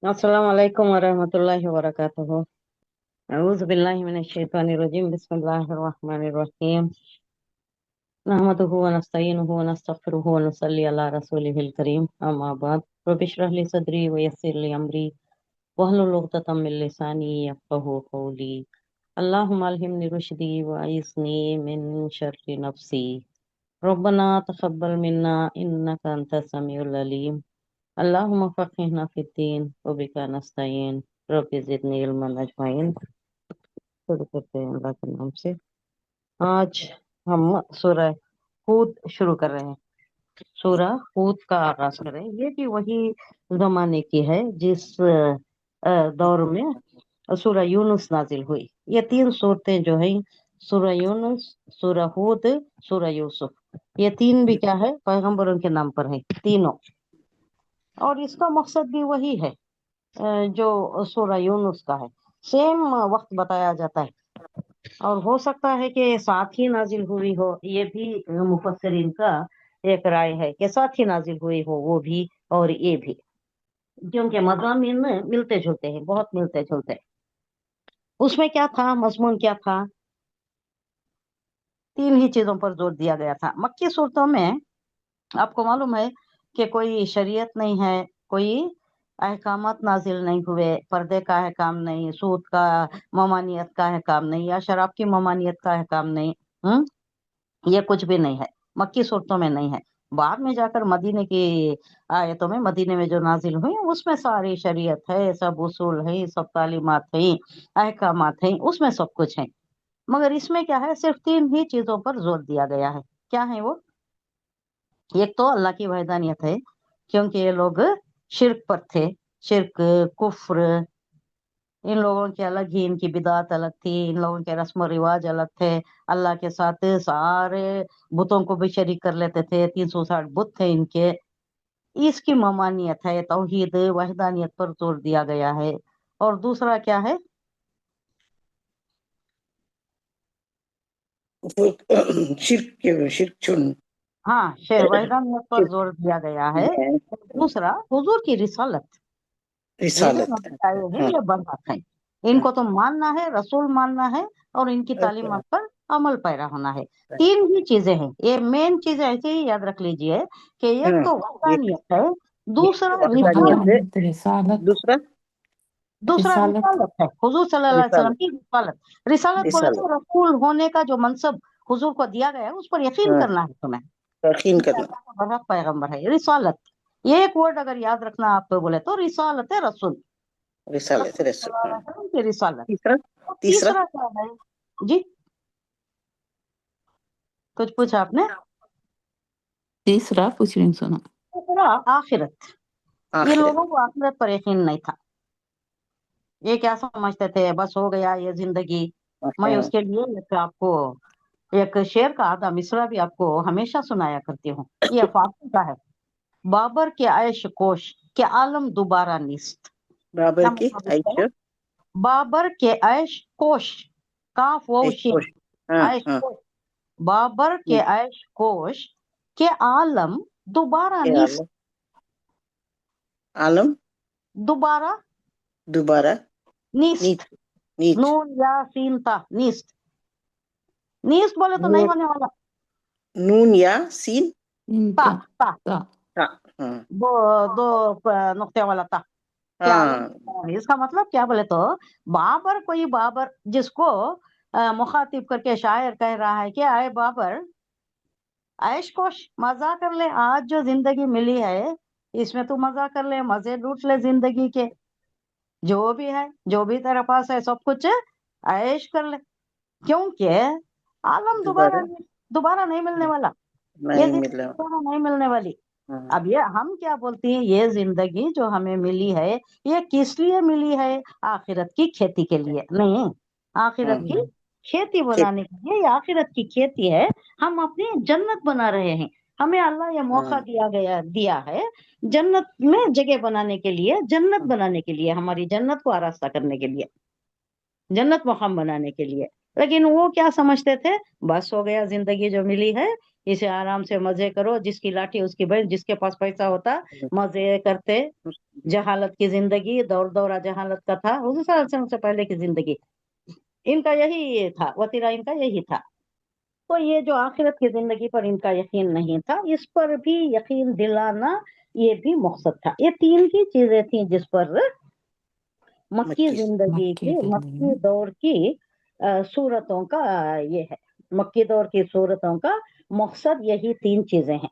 अस्सलाम वालेकुम वरहमतुल्लाहि वबरकातुहू। अऊज़ु बिल्लाहि मिनश शैतानिर रजीम। बिस्मिल्लाहिर रहमानिर रहीम। नहमदुहु व नस्तईनुहु व नस्तगफिरुहु व नुसल्ली अला रसूलिहिल करीम। अम्मा बाद। रब्बि इश्रह ली सदरी व यस्सिर ली अमरी वहलुल उक़दतम मिन लिसानी यफ़क़हू क़ौली। अल्लाहुम्मा अल्हिमनी रुश्दी व अइज़नी मिन शर्रि नफ्सी। रब्बना तक़ब्बल मिन्ना इन्नका अंतस समीउल अलीम। अल्लाहुम्मा फ़क़्हिना फ़िद्दीन व बिका नस्तईन। रब्बि ज़िदनी इल्मन अजमईन। शुरू करते हैं अल्लाह के नाम से। आज हम सूरह हूद शुरू कर रहे हैं। सूरह हूद का आगाज करें। ये भी वही जमाने की है जिस दौर में सूरह यूनुस नाजिल हुई। ये तीन सूरतें जो है, सूरह यूनुस, सूरह हूद, सूरह यूसुफ, ये तीन भी क्या है, पैगंबरों के नाम पर है तीनों। और इसका मकसद भी वही है जो सूरह यूनुस का है। सेम वक्त बताया जाता है और हो सकता है कि साथ ही नाजिल हुई हो। ये भी मुफस्सिरीन का एक राय है कि साथ ही नाजिल हुई हो वो भी और ये भी, क्योंकि मज़ामीन में मिलते जुलते हैं, बहुत मिलते जुलते हैं। उसमें क्या था, मजमून क्या था, तीन ही चीजों पर जोर दिया गया था। मक्की सूरतों में आपको मालूम है कि कोई शरीयत नहीं है, कोई अहकामात नाजिल नहीं हुए, पर्दे का अहकाम नहीं, सूद का ममानियत का अहकाम नहीं, या शराब की ममानियत का अहकाम नहीं। ये कुछ भी नहीं है, मक्की सूरतों में नहीं है। बाद में जाकर मदीने की आयतों में, मदीने में जो नाजिल हुई उसमें सारी शरीयत है, सब उसूल है, सब तालीमात है, अहकामात है, उसमें सब कुछ है। मगर इसमें क्या है, सिर्फ तीन ही चीजों पर जोर दिया गया है। क्या है वो? एक तो अल्लाह की वहदानियत है, क्योंकि ये लोग शिर्क पर थे। शिर्क, कुफ्र, इन लोगों की अलग ही, इनकी बिदात अलग थी, इन लोगों के रस्म रिवाज अलग थे। अल्लाह के साथ सारे बुतों को भी शरीक कर लेते थे, 360 बुत थे इनके। इसकी ममानियत है, तौहीद वहदानियत पर जोर दिया गया है। और दूसरा क्या है? शिर्क छोड़ना। हाँ, वहदानियत पर जोर दिया गया है। दूसरा, हुजूर की रिसालत। ये जो रिसालत। नबी आए हैं हाँ, ये बरहक हैं, हाँ, इनको तो मानना है, रसूल मानना है और इनकी अच्छा, तालीमात पर अमल पैरा होना है। तीन ही चीजें हैं, ये मेन चीजें ऐसे ही याद रख लीजिए कि एक हाँ, तो एक वहदानियत है, दूसरा वहदानियत है, रिसालत, रिसालत। दूसरा दूसरा रिसालत। रिसालत है, हुजूर सल्लल्लाहु अलैहि वसल्लम रिसालत। की रिसालत। रिसालत बोले रिसालत, तो रसूल होने का जो मनसब हुजूर को दिया गया है उस पर यकीन हाँ, करना है तुम्हें यकीन कि करना। अल्लाह का बरहक पैगंबर है। रिसालत, ये एक वर्ड अगर याद रखना आप तो बोले तो रिसालत है, रसूल, रिसालत रसूल रसूल, सल्लल्लाहु हाँ। अलैहि वसल्लम की रिसालत। तीसरा और तीसरा तीसरा क्या है जी? कुछ पूछा आपने? तीसरा पूछ रही हूँ, सुनो। तीसरा आखिरत। इन आखिरत। लोगों को आखिरत पर यकीन नहीं था। ये क्या समझते थे, बस हो गया ये जिंदगी। मैं हाँ, उसके लिए एक आपको एक शेर का आधा मिसरा भी आपको हमेशा सुनाया करती हूँ। ये फारसी का है। बाबर के ऐश कोश के आलम दोबारा निस्त। बाबर क्या की मतलब इसका? आयशा। बाबर के ऐश कोश, काफ वो एक शीन, कोश। हाँ, ऐश हाँ, कोश, बाबर के ऐश कोश के आलम दोबारा क्या निस्त। आलम? आलम दोबारा दोबारा नीच। निस्त, नीच। नून या सीन ता, निस्त। निस्त बोले तो नहीं नून, होने वाला। नून या सीन। ता, इनका ता, ता। हाँ, हाँ, दो दो नुक्ते वाला ता। क्या आलम? हाँ, इसका मतलब क्या बोले तो, बाबर, कोई बाबर जिसको मुखातिब करके शायर कह रहा है कि आए बाबर, ऐश कोश, मजा कर ले, आज जो जिंदगी मिली है इसमें तू मजा कर ले, मजे लूट ले जिंदगी के। जो भी है, जो भी तेरे पास है सब कुछ ऐश कर ले, क्योंकि आलम दोबारा दोबारा दोबारा नहीं मिलने वाला। ये नहीं जिंदगी मिला। दोबारा नहीं मिलने वाली। हाँ, अब ये हम क्या बोलते हैं, ये जिंदगी जो हमें मिली है ये किस लिए मिली है? आखिरत की खेती के लिए नहीं, आखिरत हाँ, की खेती खेती। बनाने के लिए। ये आखिरत की खेती है, हम अपनी जन्नत बना रहे हैं। हमें अल्लाह ये मौका हाँ, दिया है जन्नत में जगह बनाने के लिए, जन्नत हाँ, बनाने के लिए, हमारी जन्नत को आरास्ता करने के लिए, जन्नत मुकाम बनाने के लिए। لیکن وہ کیا سمجھتے تھے، بس ہو گیا، زندگی جو ملی ہے اسے آرام سے مزے کرو، جس کی لاٹھی اس کی بہن، جس کے پاس پیسہ ہوتا مزے کرتے، جہالت کی زندگی، دور دورہ جہالت کا تھا، حضور صلی اللہ علیہ وسلم سے پہلے کی زندگی ان کا یہی تھا، وتیرہ ان کا یہی تھا۔ تو یہ جو آخرت کی زندگی پر ان کا یقین نہیں تھا، اس پر بھی یقین دلانا یہ بھی مقصد تھا۔ یہ تین ہی چیزیں تھیں جس پر مکی زندگی کی، مکی دور کی صورتوں کا یہ ہے، مکی دور کی صورتوں کا مقصد یہی تین چیزیں ہیں: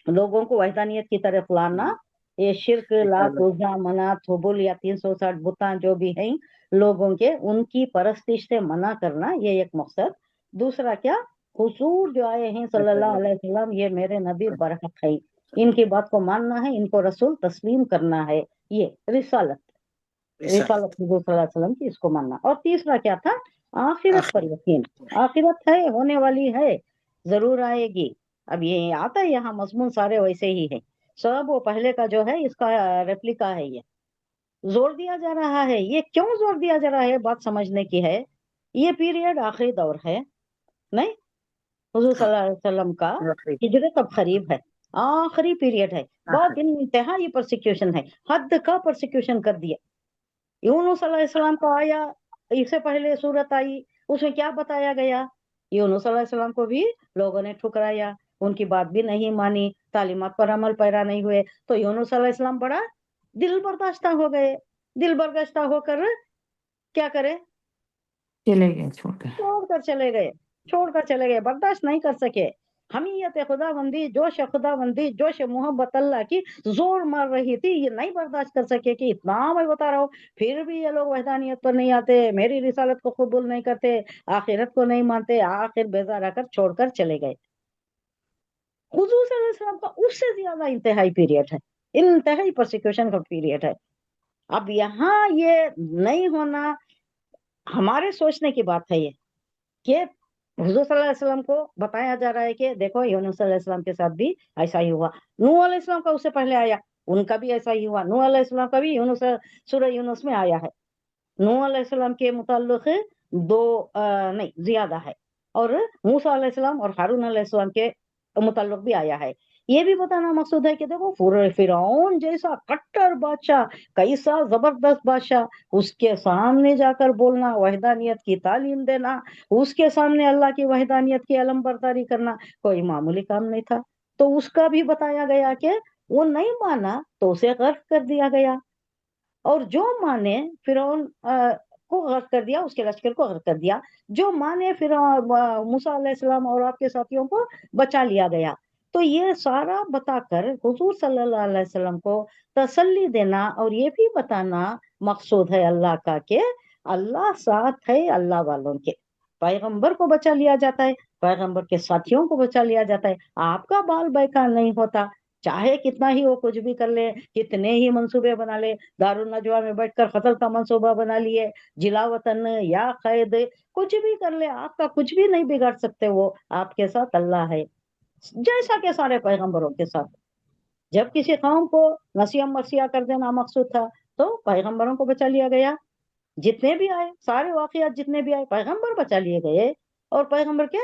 لوگوں کو وحدانیت کی طرف لانا، یہ شرک، لات، عزا، منات، حبل یا 360 بتاں جو بھی ہیں لوگوں کے، ان کی پرستش سے منع کرنا، یہ ایک مقصد۔ دوسرا کیا، حضور جو آئے ہیں صلی اللہ علیہ وسلم، یہ میرے نبی برحق ہے، ان کی بات کو ماننا ہے، ان کو رسول تسلیم کرنا ہے، یہ رسالت حضور صلی اللہ علیہ وسلم کی، اس کو ماننا۔ اور تیسرا کیا تھا، آخرت پر یقین، آخرت ہے، ہونے والی ہے، ضرور آئے گی۔ اب یہ آتا ہے یہاں مضمون سارے ویسے ہی ہے، سب وہ پہلے کا جو ہے اس کا ریپلیکا ہے۔ یہ زور دیا جا رہا ہے، یہ کیوں زور دیا جا رہا ہے، بات سمجھنے کی ہے۔ یہ پیریڈ آخری دور ہے، نہیں، حضور صلی اللہ علیہ وسلم کا ہجرت اب قریب ہے، آخری پیریڈ ہے، بہت انتہائی پرسیکیوشن ہے، حد کا پرسیکیوشن کر دیا۔ یونس صلی اللہ علیہ السلام کو آیا، اس سے پہلے صورت آئی، اس میں کیا بتایا گیا، یونس صلی اللہ علیہ السلام کو بھی لوگوں نے ٹھکرایا، ان کی بات بھی نہیں مانی، تعلیمات پر عمل پیرا نہیں ہوئے، تو یونس صلی اللہ علیہ السلام بڑا دل برداشتہ ہو گئے، دل برگشتہ ہو کر کیا کرے، چلے گئے، چھوڑ کر چلے گئے، برداشت نہیں کر سکے۔ حمیت خدا بندی، جوش خدا بندی، جوش محبت اللہ کی زور مار رہی تھی، یہ نہیں برداشت کر سکے کہ اتنا میں بتا رہا ہوں پھر بھی یہ لوگ وحدانیت پر نہیں آتے، میری رسالت کو قبول نہیں کرتے، آخرت کو نہیں مانتے، آخر بیزار آ کر چھوڑ کر چلے گئے۔ حضور صلی اللہ علیہ وسلم کا اس سے زیادہ انتہائی پیریڈ ہے، انتہائی پرسیکیوشن کا پیریڈ ہے۔ اب یہاں یہ نہیں ہونا ہمارے سوچنے کی بات ہے، یہ کہ حضور صلی اللہ علیہ وسلم کو بتایا جا رہا ہے کہ دیکھو یونس صلی اللہ علیہ وسلم کے ساتھ بھی ایسا ہی ہوا، نوح علیہ السلام کا اس سے پہلے آیا، ان کا بھی ایسا ہی ہوا، نوح علیہ السلام کا بھی سورہ یونس میں آیا ہے، نوح علیہ السلام کے متعلق دو نہیں زیادہ ہے، اور موسیٰ علیہ السلام اور ہارون علیہ السلام کے متعلق بھی آیا ہے۔ یہ بھی بتانا مقصود ہے کہ دیکھو فرعون جیسا کٹر بادشاہ، کیسا زبردست بادشاہ، اس کے سامنے جا کر بولنا، وحدانیت کی تعلیم دینا، اس کے سامنے اللہ کی وحدانیت کی علم برداری کرنا کوئی معمولی کام نہیں تھا۔ تو اس کا بھی بتایا گیا کہ وہ نہیں مانا تو اسے غرق کر دیا گیا، اور جو مانے فرعون کو غرق کر دیا، اس کے لشکر کو غرق کر دیا، جو مانے موسیٰ علیہ السلام اور آپ کے ساتھیوں کو بچا لیا گیا۔ تو یہ سارا بتا کر حضور صلی اللہ علیہ وسلم کو تسلی دینا اور یہ بھی بتانا مقصود ہے اللہ کا کہ اللہ ساتھ ہے اللہ والوں کے، پیغمبر کو بچا لیا جاتا ہے، پیغمبر کے ساتھیوں کو بچا لیا جاتا ہے، آپ کا بال بیکار نہیں ہوتا، چاہے کتنا ہی وہ کچھ بھی کر لے، کتنے ہی منصوبے بنا لے، دارالنجوہ میں بیٹھ کر قتل کا منصوبہ بنا لیے، جلا وطن یا قید، کچھ بھی کر لے، آپ کا کچھ بھی نہیں بگاڑ سکتے، وہ آپ کے ساتھ اللہ ہے، جیسا کہ سارے پیغمبروں کے ساتھ۔ جب کسی قوم کو نسیہ مرثیہ کر دینا مقصود تھا تو پیغمبروں کو بچا لیا گیا، جتنے بھی آئے، سارے واقعات جتنے بھی آئے پیغمبر بچا لیے گئے، اور پیغمبر کے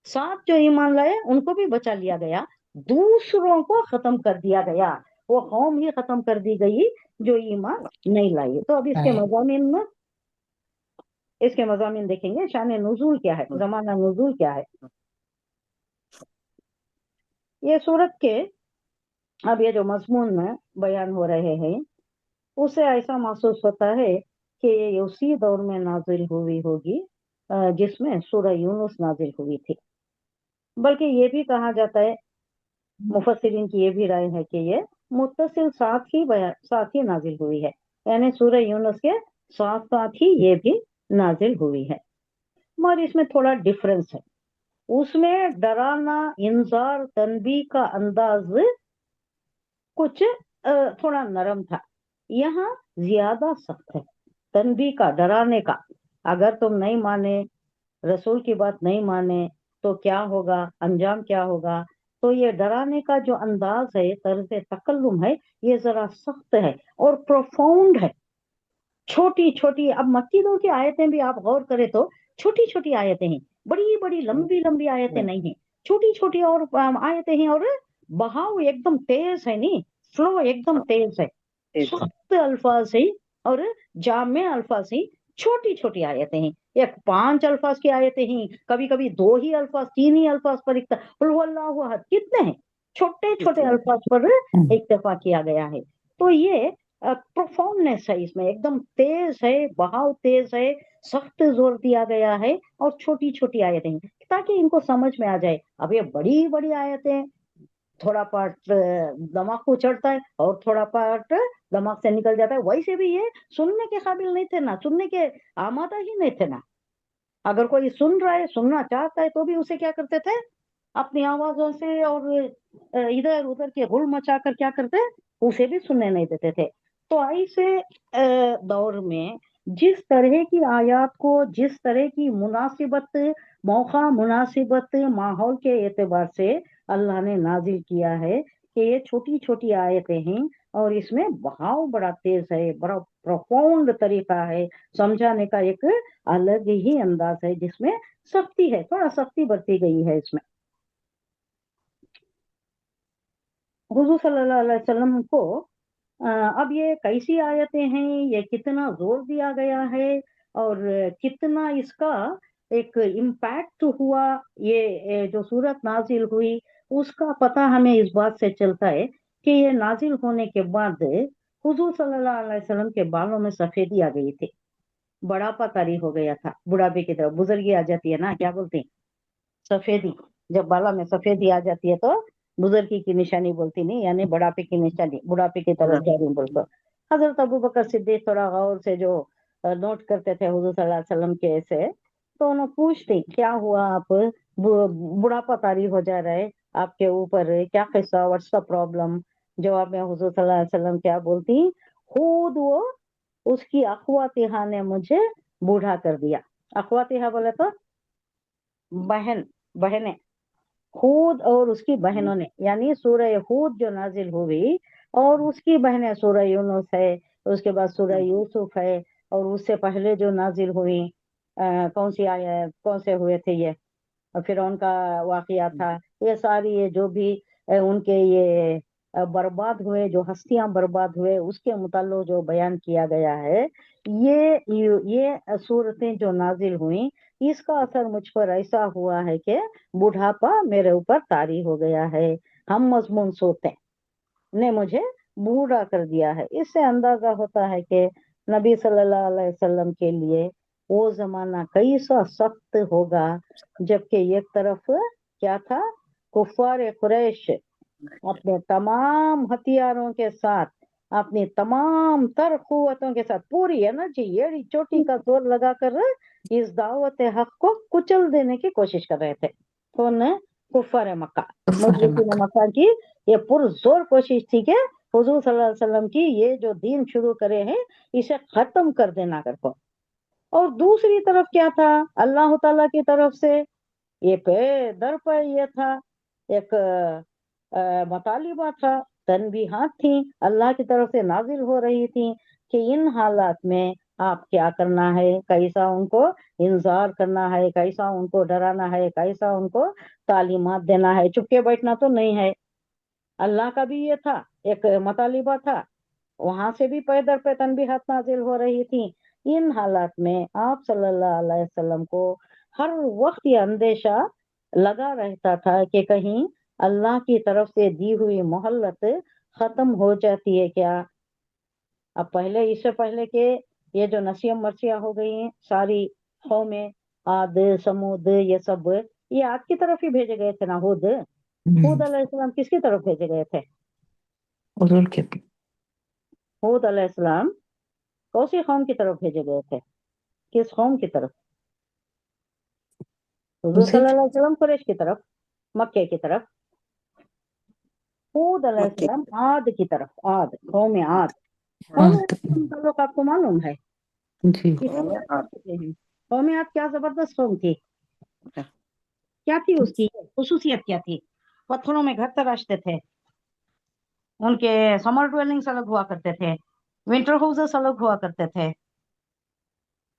ساتھ جو ایمان لائے ان کو بھی بچا لیا گیا، دوسروں کو ختم کر دیا گیا، وہ قوم ہی ختم کر دی گئی جو ایمان نہیں لائی۔ تو اب اس کے مضامین دیکھیں گے، شان نزول کیا ہے، زمانہ نزول کیا ہے۔ یہ سورت کے اب یہ جو مضمون میں بیان ہو رہے ہیں اسے ایسا محسوس ہوتا ہے کہ یہ اسی دور میں نازل ہوئی ہوگی جس میں سورہ یونس نازل ہوئی تھی، بلکہ یہ بھی کہا جاتا ہے، مفسرین کی یہ بھی رائے ہے کہ یہ متصل ساتھ ہی نازل ہوئی ہے، یعنی سورہ یونس کے ساتھ ہی یہ بھی نازل ہوئی ہے، مگر اس میں تھوڑا ڈفرنس ہے، اس میں ڈرانا، انذار، تنبیہ کا انداز کچھ تھوڑا نرم تھا، یہاں زیادہ سخت ہے، تنبیہ کا، ڈرانے کا، اگر تم نہیں مانے، رسول کی بات نہیں مانے تو کیا ہوگا، انجام کیا ہوگا۔ تو یہ ڈرانے کا جو انداز ہے، طرز تکلم ہے، یہ ذرا سخت ہے اور پروفاؤنڈ ہے، چھوٹی چھوٹی۔ اب مکی دور کی آیتیں بھی آپ غور کریں تو छोटी छोटी आयतें हैं, बड़ी बड़ी लंबी लंबी आयतें नहीं हैं, छोटी छोटी और आयतें हैं, और बहाव एकदम तेज है, नहीं फ्लो एकदम तेज है, सख्त अल्फाज है और जामे अल्फाज है, छोटी छोटी आयतें हैं, एक 5 अल्फाज की आयतें हैं, कभी कभी 2 ही अल्फाज 3 ही अल्फाज पर कुल हुवल्लाहु अहद, कितने हैं, छोटे छोटे अल्फाज पर इक्तफा किया गया है। तो ये प्रोफाउंडनेस है इसमें, एकदम तेज है, बहाव तेज है, सख्त जोर दिया गया है, और छोटी छोटी आयतें हैं ताकि इनको समझ में आ जाए। अब ये बड़ी बड़ी आयतें, थोड़ा पार्ट दिमाग को चढ़ता है और थोड़ा पार्ट दिमाग से निकल जाता है, वैसे भी ये सुनने के काबिल नहीं थे ना, सुनने के आमादा ही नहीं थे ना। अगर कोई सुन रहा है, सुनना चाहता है, तो भी उसे क्या करते थे, अपनी आवाजों से और इधर उधर के गुल मचा कर क्या करते, उसे भी सुनने नहीं देते थे। तो ऐसे दौर में जिस तरह की आयत को, जिस तरह की मुनासिबत, मौका मुनासिबत, माहौल के एतबार से अल्लाह ने नाजिल किया है कि ये छोटी छोटी आयतें हैं और इसमें बहाव बड़ा तेज है, बड़ा प्रोफाउंड तरीका है, समझाने का एक अलग ही अंदाज है, जिसमें सख्ती है, थोड़ा सख्ती बरती गई है इसमें। हुजूर सल्लल्लाहु अलैहि वसल्लम को अब ये कैसी आयतें हैं, ये कितना जोर दिया गया है और कितना इसका एक इम्पैक्ट हुआ, ये जो सूरत नाजिल हुई उसका पता हमें इस बात से चलता है कि ये नाजिल होने के बाद हुजूर सल्लल्लाहु अलैहि वसल्लम के बालों में सफेदी आ गई थी, बुढ़ापा तारी हो गया था, बुढ़ापे की तरफ बुजुर्गी आ जाती है ना, क्या बोलते हैं, सफेदी। जब बाला में सफेदी आ जाती है तो बुजुर्गी की निशानी बोलती नहीं, यानी बुढ़ापे की निशानी, बुढ़ापे की तरफ जा रही बोलते। हजरत अबू बकर सिद्दीक थोड़ा गौर से जो नोट करते थे हुजूर सल्लल्लाहु अलैहि वसल्लम के ऐसे, तो उन्हें पूछते क्या हुआ, आप बुढ़ापा तारी हो जा रहा है आपके ऊपर, क्या किस्सा, व्हाट्स द प्रॉब्लम। जवाब में हुजूर सल्लल्लाहु अलैहि वसल्लम क्या बोलती, खुद वो उसकी अखवातिहा ने मुझे बूढ़ा कर दिया। अखवातिहा बोले तो बहन, बहनें, हूद और उसकी बहनों ने, यानी सूरह हूद जो नाजिल हुई और उसकी बहनें सूरह यूनुस है, उसके बाद सूरह यूसुफ है, और उससे पहले जो नाजिल हुई कौन सी आया, कौन से हुए थे ये, फिर उनका वाकया था, ये सारी ये जो भी उनके ये बर्बाद हुए, जो हस्तियां बर्बाद हुए, उसके मुताल्लिक जो बयान किया गया है, ये सूरतें जो नाजिल हुई, इसका असर मुझ पर ऐसा हुआ है कि बुढ़ापा मेरे ऊपर तारी हो गया है, हम मजमून सोते ने मुझे बूढ़ा कर दिया है। इससे अंदाजा होता है कि नबी सल्लल्लाहु अलैहि वसल्लम के लिए वो जमाना कैसा सख्त होगा, जबकि एक तरफ क्या था, कुफार कुरैश अपने तमाम हथियारों के साथ, अपनी तमाम तर कुव्वतों के साथ, पूरी एनर्जी, एड़ी चोटी का जोर लगाकर इस दावत हक को कुचल देने की कोशिश कर रहे थे। कौन, कुफार मक्का, मुशरिकीन मक्का की ये पुरजोर कोशिश थी कि हुजूर सल्लल्लाहु अलैहि वसल्लम की ये जो दीन शुरू करे हैं इसे खत्म कर देना कर को। और दूसरी तरफ क्या था, अल्लाह ताला की तरफ से ये पे दर पर ये था, एक मतालिबा था, तनबीहात थी, अल्लाह की तरफ से नाजिल हो रही थी कि इन हालात में आप क्या करना है, कैसा उनको इंतजार करना है, कैसा उनको डराना है, कैसा उनको तालीमात देना है, चुपके बैठना तो नहीं है। अल्लाह का भी ये था, एक मतालिबा था, वहां से भी पैदर पे तनबीहात नाजिल हो रही थी। इन हालात में आप सल्लल्लाहु अलैहि वसल्लम को हर वक्त ये अंदेशा लगा रहता था कि कहीं अल्लाह की तरफ से दी हुई मोहल्लत खत्म हो जाती है क्या। अब पहले, इससे पहले के ये जो नसीम मर्सिया हो गई हैं सारी कौमें, आद समूद, ये सब ये आद की तरफ ही भेजे गए थे ना, हूद अलैहिस्सलाम किसकी तरफ भेजे गए थे, हुजूर के हूद अलैहिस्सलाम कौन सी कौम की तरफ भेजे गए थे, किस कौम की तरफ, हुजूर सल्लल्लाहु अलैहि वसल्लम कुरैश की तरफ, मक्के की तरफ, हूद अलैहिस्सलाम आद की तरफ, आद कौम आद। कौम ताल्लुक आपको मालूम है जी, कौम आद क्या जबरदस्त कौम थी, क्या थी उसकी खुसूसियत, क्या थी, पत्थरों में घर तराशते थे, उनके समर ड्वेलिंग्स अलग हुआ करते थे, विंटर हाउसेस अलग हुआ करते थे,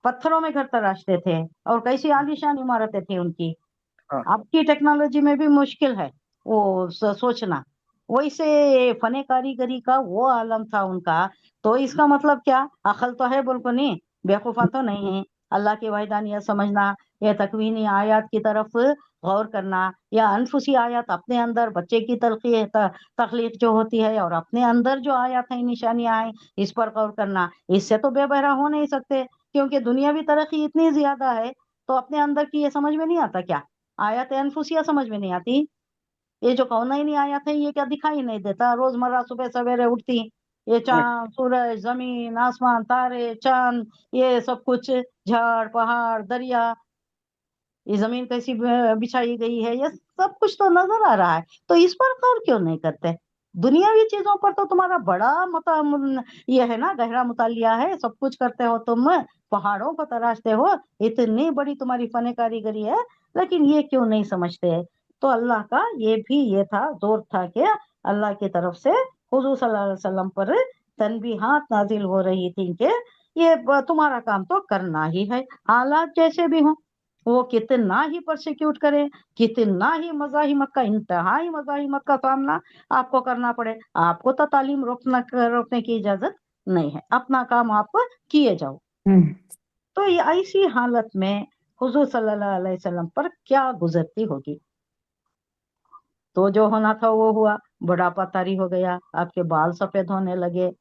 पत्थरों में घर तराशते थे और कैसी आलीशान इमारतें थी उनकी। हाँ। अब की टेक्नोलॉजी में भी मुश्किल है वो सोचना। वैसे फने कारीगरी का वो आलम था उनका। तो इसका मतलब क्या, अकल तो है बिल्कुल नहीं, बेवकूफा तो नहीं है। अल्लाह की वहदानियत समझना, या तकवीनी आयत की तरफ गौर करना, या अनफुसी आयत अपने अंदर बच्चे की तख्लीक जो होती है और अपने अंदर जो आयत है निशानियां हैं इस पर गौर करना। इससे तो बेबहरा हो नहीं सकते, क्योंकि दुनियावी तरक्की इतनी ज्यादा है। तो अपने अंदर की ये समझ में नहीं आता क्या, आयत अनफुसिया समझ में नहीं आती? ये जो कौनैनी आयत है ये क्या दिखाई नहीं देता? रोजमर्रा सुबह सवेरे उठती, ये चांद सूरज जमीन आसमान तारे चांद, ये सब कुछ, झाड़ पहाड़ दरिया, ये जमीन कैसी बिछाई गई है, ये सब कुछ तो नजर आ रहा है। तो इस पर गौर क्यों नहीं करते? दुनियावी चीजों पर तो तुम्हारा बड़ा ये है ना, गहरा मुतालिया है, सब कुछ करते हो तुम, पहाड़ों को तराशते हो, इतनी बड़ी तुम्हारी फन कारीगरी है, लेकिन ये क्यों नहीं समझते? तो अल्लाह का ये था, जोर था कि अल्लाह की तरफ से हुजूर सल्लल्लाहु अलैहि वसल्लम पर तनबीहात नाजिल हो रही थी कि ये तुम्हारा काम तो करना ही है, हालात जैसे भी हों। वो कितना ही परसिक्यूट करे, कितना ही मजाहिमत का, इंतहाई मजाहिमत का सामना आपको करना पड़े, आपको तो तालीम रोकने की इजाजत नहीं है, अपना काम आप किए जाओ। तो ये ऐसी हालत में हुजूर सल्लल्लाहु अलैहि वसल्लम पर क्या गुजरती होगी? तो जो होना था वो हुआ, बुढ़ापा तारी हो गया, आपके बाल सफेद होने लगे,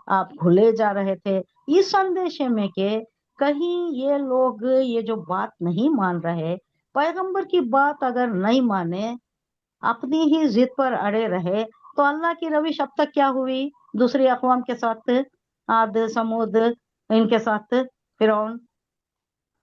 आप भूले जा रहे थे। इस संदेश में के कहीं ये लोग ये जो बात नहीं मान रहे, पैगंबर की बात अगर नहीं माने, अपनी ही जिद पर अड़े रहे, तो अल्लाह की रविश अब तक क्या हुई दूसरी अक़वाम के साथ? आद समूद, इनके साथ फिरौन,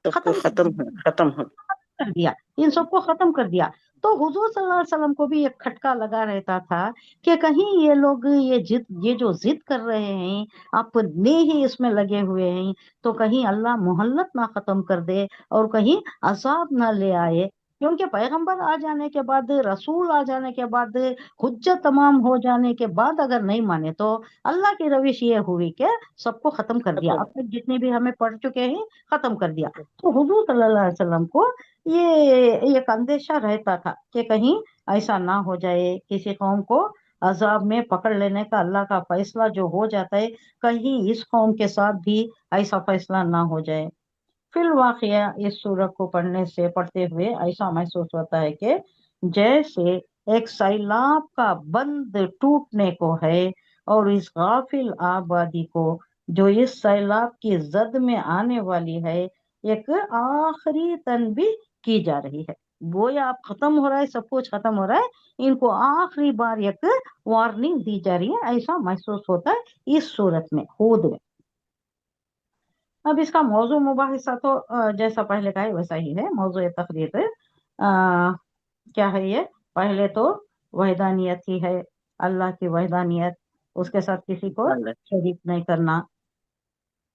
सबको खत्म खत्म हो कर दिया, इन सबको खत्म कर दिया। तो हुजूर सल्लल्लाहु अलैहि वसल्लम को भी एक खटका लगा रहता था कि कहीं ये लोग ये जो जिद कर रहे हैं, अपने ही इसमें लगे हुए हैं, तो कहीं अल्लाह मोहल्लत ना खत्म कर दे और कहीं अजाब ना ले आए। क्योंकि पैगंबर आ जाने के बाद, रसूल आ जाने के बाद, हुज्जत तमाम हो जाने के बाद अगर नहीं माने, तो अल्लाह की रविश ये हुई कि सबको खत्म कर दिया, अब तक जितने भी हमें पढ़ चुके हैं खत्म कर दिया। तो हुजूर सल्लल्लाहु अलैहि वसल्लम को ये एक अंदेशा रहता था कि कहीं ऐसा ना हो जाए, किसी कौम को अजाब में पकड़ लेने का अल्लाह का फैसला जो हो जाता है, कहीं इस कौम के साथ भी ऐसा फैसला ना हो जाए। फिर वाकया इस सूरत को पढ़ते हुए ऐसा महसूस होता है कि जैसे एक सैलाब का बंद टूटने को है, और इस गाफिल आबादी को जो इस सैलाब की जद में आने वाली है, एक आखिरी तनबीह की जा रही है। वो या आप खत्म हो रहा है, सब कुछ खत्म हो रहा है, इनको आखिरी बार एक वार्निंग दी जा रही है, ऐसा महसूस होता है इस सूरत में, हूद में। अब इसका मौजू मुबाहिसा तो जैसा पहले का है वैसा ही है। मौजू तकरीर क्या है ये? पहले तो वहदानियत ही है, अल्लाह की वहदानियत, उसके साथ किसी को शरीक नहीं करना,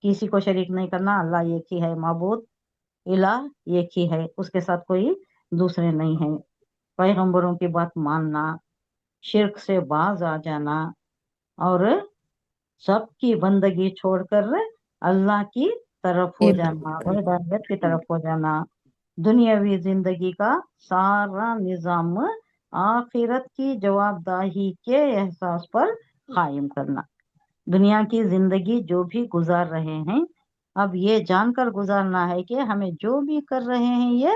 किसी को शरीक नहीं करना, अल्लाह एक ही है, माबूद इलाह एक ही है, उसके साथ कोई दूसरे नहीं है। पैगंबरों की बात मानना, शिर्क से बाज आ जाना, और सबकी बंदगी छोड़कर अल्लाह की तरफ हो जाना, वहदानियत की तरफ हो जाना, दुनियावी जिंदगी का सारा निजाम आखिरत की जवाबदाही के एहसास पर कायम करना। दुनिया की जिंदगी जो भी गुजार रहे हैं, अब ये जानकर गुजारना है कि हमें जो भी कर रहे हैं ये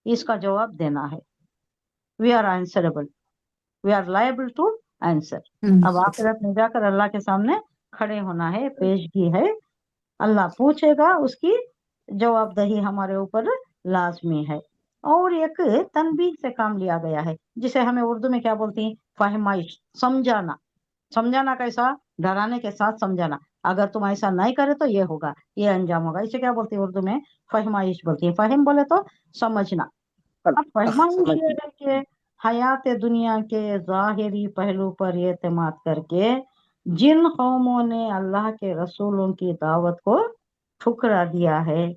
इसका जवाब देना है। We are answerable, we are liable to answer. अब आखिरत में जाकर अल्लाह के सामने खड़े होना है, पेशगी है, अल्लाह पूछेगा, उसकी जवाबदही हमारे ऊपर लाजमी है। और एक तनबीह से काम लिया गया है, जिसे हमें उर्दू में क्या बोलते हैं, फहमाइश, समझाना। समझाना कैसा? डराने के साथ समझाना, अगर तुम ऐसा नहीं करे तो ये होगा, ये अंजाम होगा। इसे क्या बोलते हैं उर्दू में? फहमाइश बोलती है। फहम बोले तो समझना। अब फहमाइश ये है कि हयात दुनिया के जाहिरी पहलू पर एतमाद करके जिन कौमों ने अल्लाह के रसूलों की दावत को ठुकरा दिया है,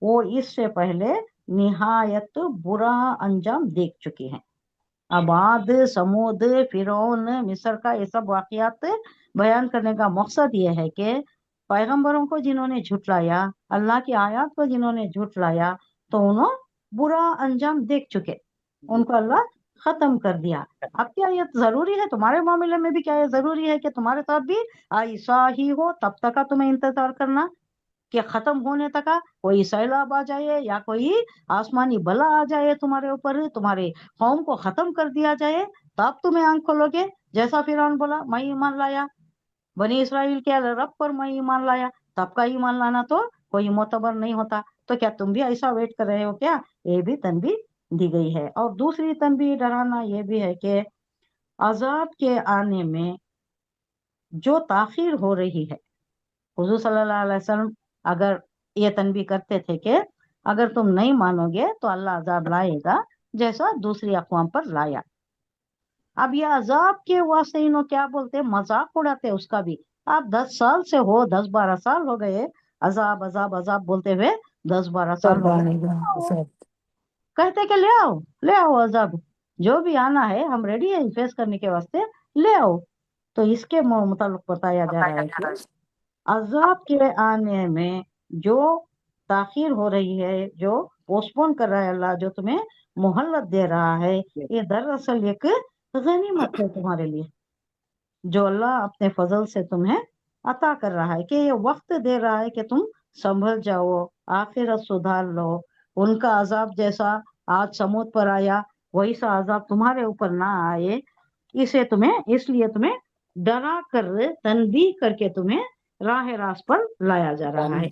वो इससे पहले निहायत बुरा अंजाम देख चुकी हैं। अब आद समूद फिरौन मिस्र का ये सब वाकयात बयान करने का मकसद ये है कि पैगंबरों को जिन्होंने झुटलाया, अल्लाह की आयत को जिन्होंने झुटलाया, तो उन्होंने बुरा अंजाम देख चुके, उनको अल्लाह खत्म कर दिया। अब क्या ये जरूरी है तुम्हारे मामले में भी, क्या ये जरूरी है कि तुम्हारे साथ भी ऐसा ही हो? तब तक का तुम्हें इंतजार करना कि खत्म होने तक का कोई सैलाब आ जाए या कोई आसमानी बला आ जाए तुम्हारे ऊपर, तुम्हारे कौम को खत्म कर दिया जाए, तब तुम्हें आंख खोलोगे? जैसा फिरौन बोला मैं ईमान लाया, बनी इसराइल के रब पर मैं ईमान लाया, तब का ईमान लाना तो कोई मोतबर नहीं होता। तो क्या तुम भी ऐसा वेट कर रहे हो क्या? ये भी तनबी दी गई है। और दूसरी तनबी डराना ये भी है कि अजाब के आने में जो ताखीर हो रही है, हुजूर सल्लल्लाहु अलैहि वसल्लम अगर ये तनबी करते थे कि अगर तुम नहीं मानोगे तो अल्लाह अजाब लाएगा जैसा दूसरी अक़वाम पर लाया। अब ये अजाब के वास्ते इन्हों क्या बोलते हैं, मजाक उड़ाते हैं उसका भी। आप 10 साल से हो, 10-12 साल हो गए अजाब अजाब अजाब बोलते हुए, 10-12 साल सब हो गए। आएगा सब। कहते कि ले आओ अजाब, जो भी आना है हम रेडी है फेस करने के वास्ते, ले आओ। तो इसके मुताबिक बताया जा रहा है कि अजाब के आने में जो ताखीर हो रही है, जो पोस्टपोन कर रहा है अल्लाह, जो तुम्हें मोहल्लत दे रहा है, ये दरअसल एक गनीमत है तुम्हारे लिए, जो अल्लाह अपने फजल से तुम्हें अता कर रहा है, कि ये वक्त दे रहा है कि तुम संभल जाओ, आखिरत सुधार लो। उनका अजाब जैसा आज समूद पर आया, वही सा अजाब तुम्हारे ऊपर ना आए, इसे तुम्हें, इसलिए तुम्हें डरा कर, तनबीह करके तुम्हें राह रास्त पर लाया जा रहा है।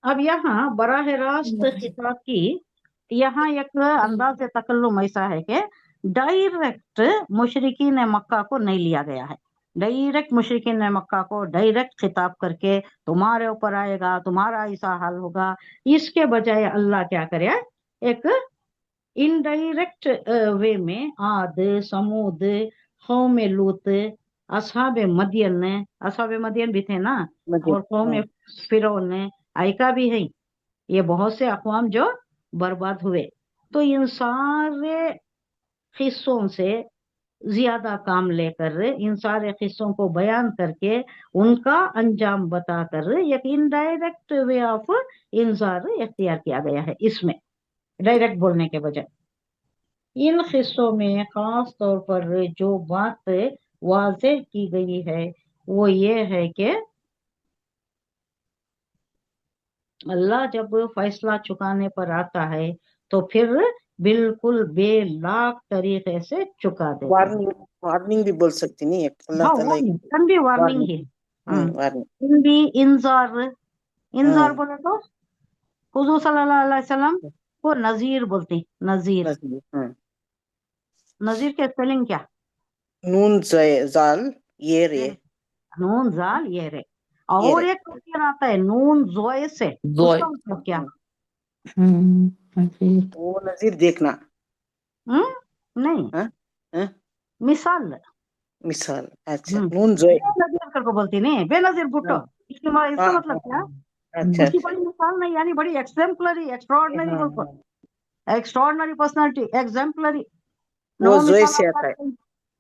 अब यहाँ बराह रास्त खिताब की यहाँ एक अंदाज तकल्लुम ऐसा है कि डायरेक्ट मुशरिकीन मक्का को नहीं लिया गया है। डायरेक्ट मुशरिकीन मक्का को डायरेक्ट खिताब करके तुम्हारे ऊपर आएगा, तुम्हारा ऐसा हाल होगा, इसके बजाय अल्लाह क्या करे, एक इनडायरेक्ट वे में आद, समूद, कौम लूत, असहाब मदियन भी थे ना, और कौम फिरौन, आयका भी है, ये बहुत से अक़वाम जो बर्बाद हुए। तो इन सारे किस्सों से ज्यादा काम लेकर, इन सारे किस्सों को बयान करके उनका अंजाम बताकर एक इनडायरेक्ट वे ऑफ इंजार इख्तियार किया गया है इसमें, डायरेक्ट बोलने के बजाय। इन किस्सों में खास तौर पर जो बात वाज़ेह की गई है वो ये है कि अल्लाह जब फैसला चुकाने पर आता है तो फिर बिल्कुल बेलाग तरीके से चुका देता है। वार्निंग भी बोल सकती नहीं, अल्लाह हाँ, ताला वार्निंग भी वार्निंग ही वार्निंग। हिंदी इंजार बोले तो हुजूर सल्लल्लाहु अलैहि वसल्लम को नजीर बोलते, नजीर। नजीर के स्पेलिंग क्या? नून जाल ये रे, नून जाल ये रे। और एक क्वेश्चन आता है नून जोए से, उसका मतलब क्या? वो नजीर देखना, नहीं, मिसाल। मिसाल। अच्छा, नून जोए बेनजीर करके बोलती नहीं, बेनजीर भुट्टो, इसका मतलब क्या? अच्छा उसकी बड़ी मिसाल नहीं, यानी बड़ी एक्सेम्पलरी, एक्स्ट्राऑर्डिनरी बोलते, एक्स्ट्राऑर्डिनरी पर्सनालिटी, एग्जाम्पलरी। वो नो जोए मिसाल से आता है।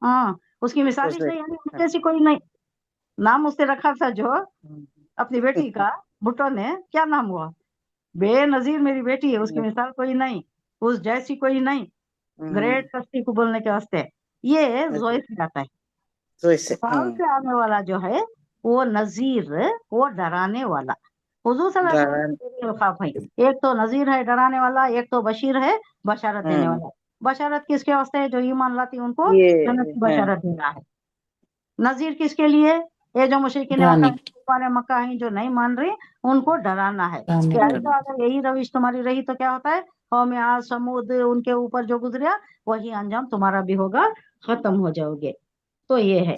हाँ, उसकी मिसाल नहीं, यानी जैसी कोई नहीं। नाम उससे रखा था जो अपनी बेटी का, भुट्टो ने, क्या नाम हुआ? बेनजीर मेरी बेटी है, उसकी मिसाल कोई नहीं, उस जैसी कोई नहीं, ग्रेट हस्ती को बोलने के वास्ते। ये जोए से आता है। जोए से आने वाला जो है वो नजीर, वो डराने वाला। हुजूर सल्लल्लाहु अलैहि वसल्लम है, एक तो नजीर है डराने वाला, एक तो बशीर है बशारत देने वाला। बशारत किसके वास्ते है? जो ईमान लाती उनको जन्नत की बशारत देना है। नजीर किसके लिए? ये जो मुशरिकीन मक्का हैं, जो नहीं मान रहे, उनको डराना है कि ऐसा अगर यही रविश तुम्हारी रही तो क्या होता है, कौम आद समूद उनके ऊपर जो गुजरा वही अंजाम तुम्हारा भी होगा, खत्म हो जाओगे। तो ये है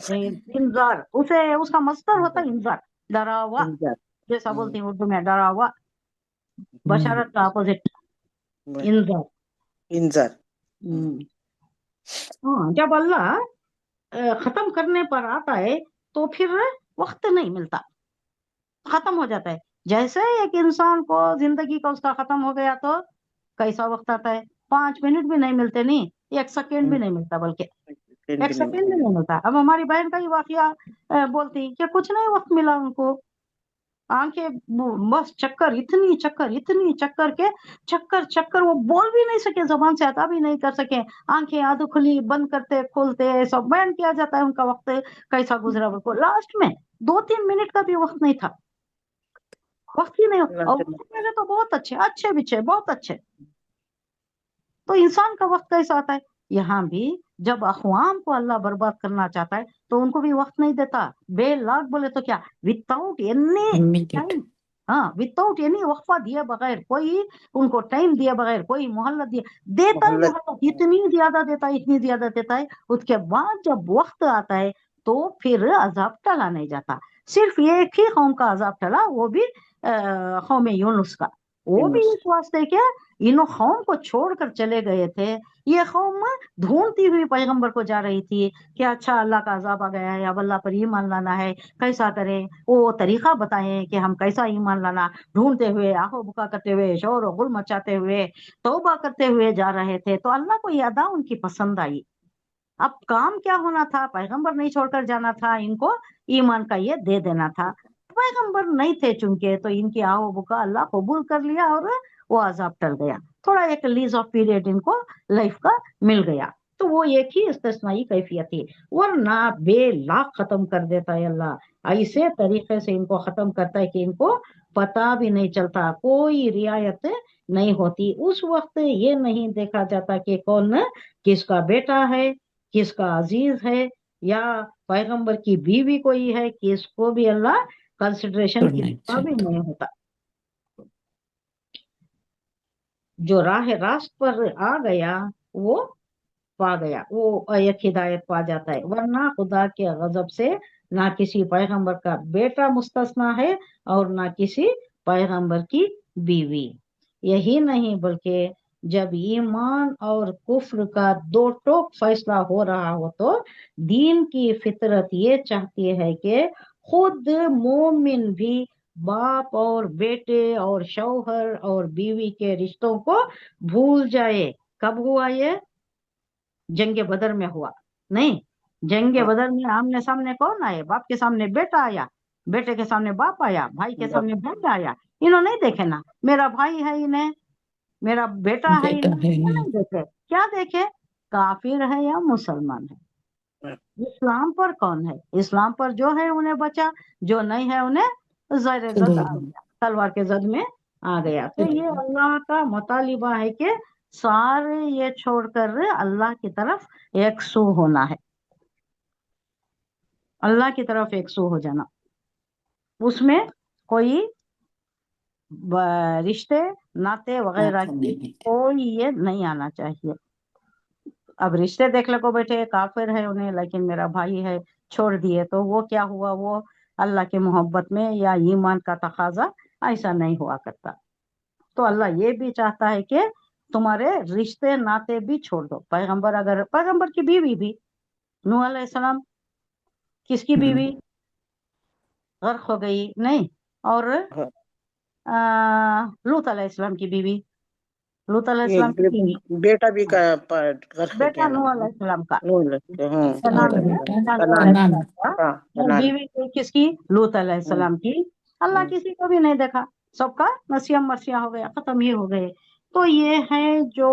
इंजार, उसे उसका मस्तर होता है इंजार, डरावा, जैसा बोलते हैं उर्दू में डरावा। बशारत का अपोजिट इंजार। इंजार। हाँ, जब अल्लाह खत्म करने पर आता है तो फिर वक्त नहीं मिलता, खत्म हो जाता है। जैसे एक इंसान को जिंदगी का उसका खत्म हो गया तो कैसा वक्त आता है, 5 मिनट भी नहीं मिलते, नहीं 1 सेकेंड भी नहीं मिलता, बल्कि भी एक नहीं सेकंड मिला। भी नहीं मिलता। अब हमारी बहन का ही वाकया बोलती कि कुछ नहीं वक्त मिला उनको, आंखें बस चक्कर, इतनी चक्कर के चक्कर वो बोल भी नहीं सके, जबान से अदा भी नहीं कर सके, आंखें आधो खुली बंद करते खोलते सब बयान किया जाता है उनका वक्त कैसा गुजरा। वो लास्ट में 2-3 मिनट का भी वक्त नहीं था, वक्त ही नहीं। और मेरे तो बहुत अच्छे बिछे, बहुत अच्छे। तो इंसान का वक्त कैसा आता है? यहाँ भी जब अखवाम को अल्लाह बर्बाद करना चाहता है तो उनको भी वक्त नहीं देता। बेलाग बोले तो क्या, विदाउट एनी Immediate. टाइम, हाँ विदाउट एनी वक्फा दिए बगैर, कोई उनको टाइम दिए बगैर, कोई मोहल्लत दिए, देता ही मोहल्लत, इतनी ज्यादा देता है। उसके बाद जब वक्त आता है तो फिर अजाब टला नहीं जाता। सिर्फ एक ही कौम का अजाब टला, वो भी कौम यूनुस का। वो भी इस वास्ते क्या, इन कौम को छोड़कर चले गए थे। ये कौम ढूंढती हुई पैगंबर को जा रही थी कि अच्छा अल्लाह का अजाब आ गया है, अब अल्लाह पर ईमान लाना है, कैसा करें, वो तरीका बताएं कि हम कैसा ईमान लाना। ढूंढते हुए, आहो बुका करते हुए, शोर और गुल मचाते हुए, तौबा करते हुए जा रहे थे। तो अल्लाह को ये अदा उनकी पसंद आई। अब काम क्या होना था, पैगंबर नहीं छोड़कर जाना था, इनको ईमान का ये दे देना था। पैगंबर नहीं थे चूंकि, तो इनकी आओ बुका अल्लाह कबूल कर लिया और वो अजाब टल गया। थोड़ा एक लीज ऑफ पीरियड इनको लाइफ का मिल गया। तो वो एक ही इस्तिस्नाई कैफियत थी, वरना बेलाख खत्म कर देता है अल्लाह। ऐसे तरीके से इनको खत्म करता है कि इनको पता भी नहीं चलता, कोई रियायत नहीं होती। उस वक्त ये नहीं देखा जाता कि कौन किसका बेटा है, किसका अजीज है, या पैगंबर की बीवी कोई है, किसको भी अल्लाह कंसिडरेशन किसका भी नहीं होता। जो राह रास्त पर आ गया वो पा गया, वो एक हिदायत पा जाता है। वरना खुदा के गजब से ना किसी पैगंबर का बेटा मुस्तस्ना है और ना किसी पैगंबर की बीवी। यही नहीं बल्कि जब ईमान और कुफ्र का दो टोक फैसला हो रहा हो तो दीन की फितरत ये चाहती है कि खुद मोमिन भी बाप और बेटे और शौहर और बीवी के रिश्तों को भूल जाए। कब हुआ ये? जंगे बदर में हुआ नहीं। जंगे बदर में आमने सामने कौन आए? बाप के सामने बेटा आया, बेटे के सामने बाप आया, भाई के सामने भाई आया। इन्होंने नहीं देखे ना, मेरा भाई है इन्हें, मेरा बेटा है इन्हें, नहीं देखे। क्या देखे? काफिर है या मुसलमान है। इस्लाम पर कौन है? इस्लाम पर जो है उन्हें बचा, जो नहीं है उन्हें ज़र जद आ गया, तलवार के जद में आ गया। तो ये अल्लाह का मुतालिबा है कि सारे ये छोड़कर अल्लाह की तरफ एक सू होना है, अल्लाह की तरफ एक सू हो जाना। उसमें कोई रिश्ते नाते वगैरह की कोई ये नहीं आना चाहिए। अब रिश्ते देख लो, बेटे काफिर है उन्हें, लेकिन मेरा भाई है, छोड़ दिए, तो वो क्या हुआ? वो अल्लाह की मोहब्बत में या ईमान का तकाजा ऐसा नहीं हुआ करता। तो अल्लाह ये भी चाहता है कि तुम्हारे रिश्ते नाते भी छोड़ दो। पैगंबर, अगर पैगंबर की बीवी भी, नूह अलैहिस्सलाम किसकी बीवी? गर्क हो गई नहीं। और लूत अलैहिस्सलाम की बीवी, लूत अलैहिस्सलाम की बीवी, बेटा भी का गर्क हो बेटा गया नूह अलैहिस्सलाम का, ना। बीवी किसकी? लूत अलैहिस्सलाम की। अल्लाह किसी को भी नहीं देखा, सबका नसियम मरसिया हो गया, खत्म ही हो गए। तो ये है जो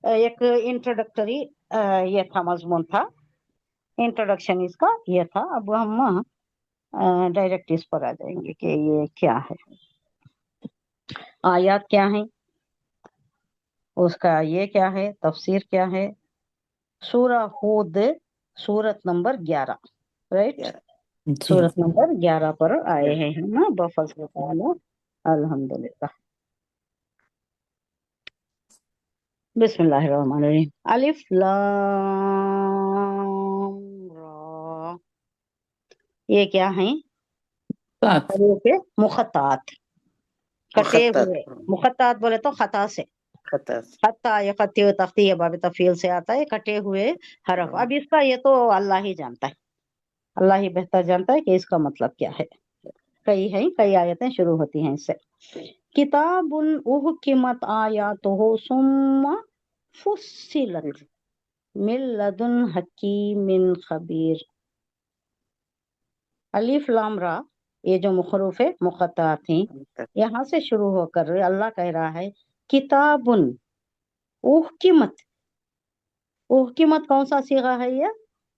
एक इंट्रोडक्टरी ये था, मजमून था, इंट्रोडक्शन इसका ये था। अब हम डायरेक्ट इस पर आ जाएंगे कि ये क्या है, आयात क्या है, उसका ये क्या है, तफसीर क्या है। सूरह हूद, सूरत नंबर 11, राइट, सूरत नंबर 11 पर आए हैं ना बफज़ल ताला, अल्हम्दुलिल्लाह। बिस्मिल्लाहिर्रहमानिर्रहीम। अलिफ लाम रा, ये क्या है? मुखत्तात, कटे हुए। मुखत्तात बोले तो खता से, खत्ता या खत्ती व तख्ती बाब तफील से आता है, कटे हुए हरफ। अब इसका ये तो अल्लाह ही जानता है, अल्लाह ही बेहतर जानता है कि इसका मतलब क्या है। कई आयतें शुरू होती हैं इससे। किताबुन उहकिमत आयातुहु सुम्मा फुस्सिलत, من لدن حکیم خبیر. الف لام را یہ جو حروف مقطعات ہیں یہاں سے شروع ہو کر اللہ کہہ رہا ہے کتابن احکمت. احکمت کون سا صیغہ ہے؟ یہ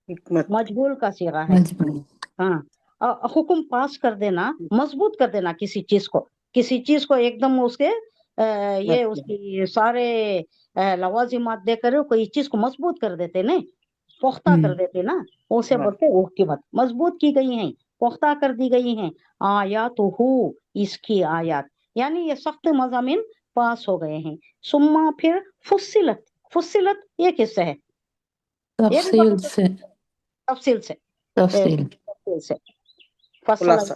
حکمت مجبور کا صیغہ ہے. مجبور. ہاں حکم پاس کر دینا، مضبوط کر دینا کسی چیز کو ایک دم اس کے یہ اس کی سارے لوازمات دے کر کوئی چیز کو مضبوط کر دیتے نا، پختہ کر دیتے نا، اسے بولتے حکمت. مضبوط کی گئی ہیں، پختہ کر دی گئی ہیں. آیات اس کی آیات یعنی یہ سخت مضامین پاس ہو گئے ہیں. ثم پھر فصلت یہ کس سے ہے؟ یہ بھی تفصیل سے. تفصیل سے تفصیل. فصل خلاصہ.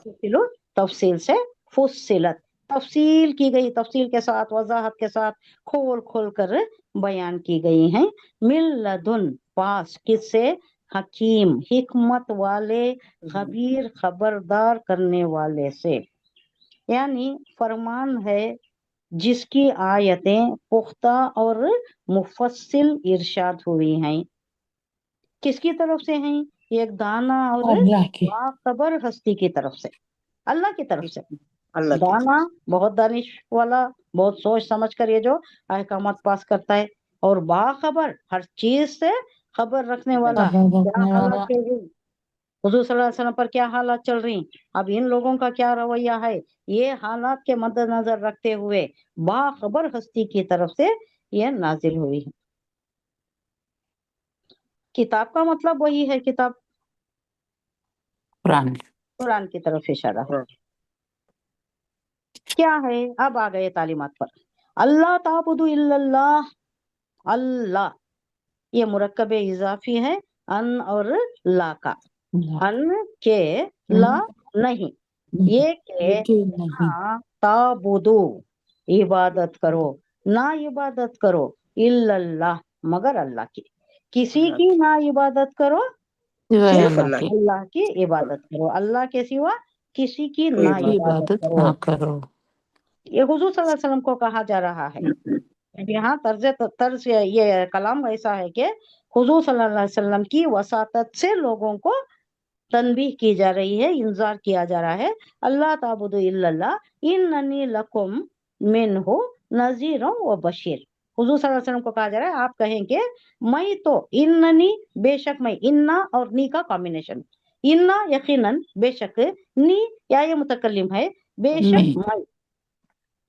تفصیل سے فصلت تفصیل کی گئی، تفصیل کے ساتھ وضاحت کے ساتھ کھول کھول کر بیان کی گئی ہیں. من لدن پاس کس سے؟ حکیم حکمت والے، خبیر خبردار کرنے والے سے. یعنی فرمان ہے جس کی آیتیں پختہ اور مفصل ارشاد ہوئی ہیں. کس کی طرف سے ہیں؟ ایک دانا اور اللہ کی. باخبر ہستی کی طرف سے، اللہ کی طرف سے. اللہ کی دانا بہت دانش والا، بہت سوچ سمجھ کر یہ جو احکامات پاس کرتا ہے، اور باخبر ہر چیز سے خبر رکھنے والا. کیا حالات چل رہی حضور صلی اللہ علیہ وسلم پر، کیا حالات چل رہی، اب ان لوگوں کا کیا رویہ ہے، یہ حالات کے مد نظر رکھتے ہوئے باخبر ہستی کی طرف سے یہ نازل ہوئی ہے. کتاب کا مطلب وہی ہے، کتاب قرآن کی طرف اشارہ ہے. کیا ہے؟ اب آ گئے تعلیمات پر. اللہ تعبدوا الا اللہ. اللہ یہ مرکب اضافی ہے ان اور لا کا. ان کے لا نہیں، یہ کہ ہاں تعبدو عبادت کرو، نہ عبادت کرو الا اللہ مگر اللہ کی. کسی کی نہ عبادت کرو، صرف اللہ کی عبادت کرو. اللہ کے سوا کسی کی نہ عبادت کرو. یہ حضور صلی اللہ علیہ وسلم کو کہا جا رہا ہے. یہاں طرز یہ کلام ایسا ہے کہ حضور صلی اللہ علیہ وسلم کی وساطت سے لوگوں کو تنبیہ کی جا رہی ہے، انذار کیا جا رہا ہے. اللہ تعبدوا الا اللہ اننی لکم منہ نذیر و بشیر. حضور صلی اللہ علیہ وسلم کو کہا جا رہا ہے آپ کہیں کہ میں تو اننی بے شک میں، انا اور نی کا کامبینیشن، انا یقیناً بے شک، نی یا یہ متکلم ہے بے شک میں،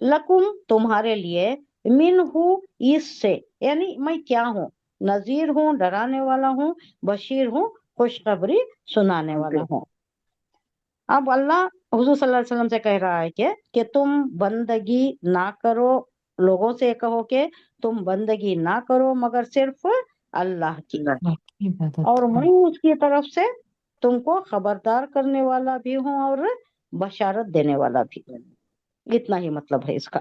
لکم تمہارے لیے، منہ اس سے یعنی میں کیا ہوں، نذیر ہوں ڈرانے والا ہوں، بشیر ہوں خوشخبری سنانے والا ہوں. اب اللہ حضور صلی اللہ علیہ وسلم سے کہہ رہا ہے کہ تم بندگی نہ کرو، لوگوں سے کہو کہ تم بندگی نہ کرو مگر صرف اللہ کی، اور میں اس کی طرف سے تم کو خبردار کرنے والا بھی ہوں اور بشارت دینے والا بھی. اتنا ہی مطلب ہے اس کا.